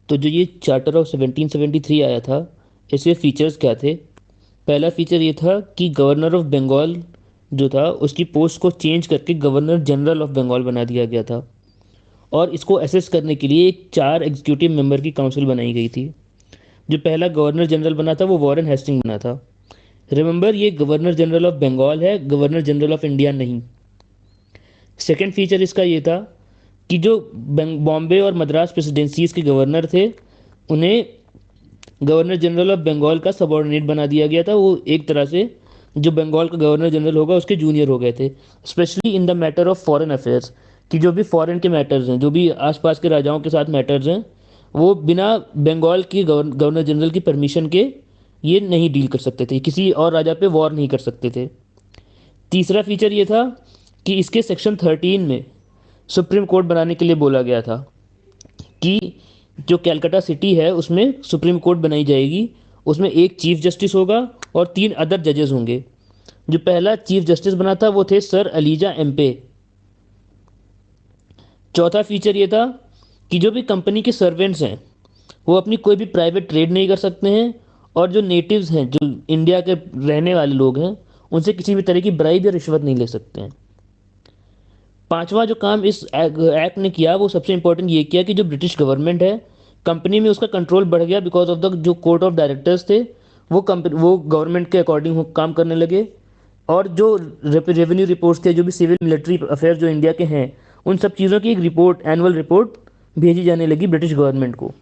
तो जो ये चार्टर ऑफ 1773 आया था, इसके फीचर्स क्या थे? पहला फीचर ये था कि गवर्नर ऑफ बंगाल जो था उसकी पोस्ट को चेंज करके गवर्नर जनरल ऑफ बंगाल बना दिया गया था। और इसको असेस करने के लिए एक 4 एग्जीक्यूटिव मेंबर की काउंसिल बनाई गई थी। जो पहला गवर्नर जनरल बना था वो वॉरेन हेस्टिंग बना था। रिमेंबर, ये गवर्नर जनरल ऑफ बंगाल है, गवर्नर जनरल ऑफ इंडिया नहीं। सेकेंड फीचर इसका ये था कि जो बॉम्बे और मद्रास प्रेसिडेंसीज के गवर्नर थे, उन्हें गवर्नर जनरल ऑफ बंगाल का सबॉर्डिनेट बना दिया गया था। वो एक तरह से जो बंगाल का गवर्नर जनरल होगा उसके जूनियर हो गए थे, specially in the matter of foreign affairs. कि जो भी फॉरेन के मैटर्स हैं, जो भी आसपास के राजाओं के साथ मैटर्स हैं, वो बिना बंगाल की गवर्नर जनरल की परमिशन के ये नहीं डील कर सकते थे, किसी और राजा पे वॉर नहीं कर सकते थे। तीसरा फीचर ये था कि इसके सेक्शन 13 में सुप्रीम कोर्ट बनाने के लिए बोला गया था कि जो कैलकाटा सिटी है उसमें सुप्रीम कोर्ट बनाई जाएगी। उसमें एक चीफ जस्टिस होगा और 3 अदर जजेस होंगे। जो पहला चीफ जस्टिस बना था वो थे सर अलीजा एम्पे। चौथा फीचर ये था कि जो भी कंपनी के सर्वेंट्स हैं वो अपनी कोई भी प्राइवेट ट्रेड नहीं कर सकते हैं। और जो नेटिव्स हैं, जो इंडिया के रहने वाले लोग हैं, उनसे किसी भी तरह की ब्राइब या रिश्वत नहीं ले सकते हैं। पांचवा जो काम इस एक्ट ने किया वो सबसे इंपॉर्टेंट ये किया कि जो ब्रिटिश गवर्नमेंट है, कंपनी में उसका कंट्रोल बढ़ गया बिकॉज ऑफ द जो कोर्ट ऑफ डायरेक्टर्स थे, वो गवर्नमेंट के अकॉर्डिंग काम करने लगे। और जो रेवेन्यू रिपोर्ट्स थे, जो भी सिविल मिलिट्री अफेयर जो इंडिया के हैं, उन सब चीज़ों की एक रिपोर्ट, एनुअल रिपोर्ट भेजी जाने लगी ब्रिटिश गवर्नमेंट को।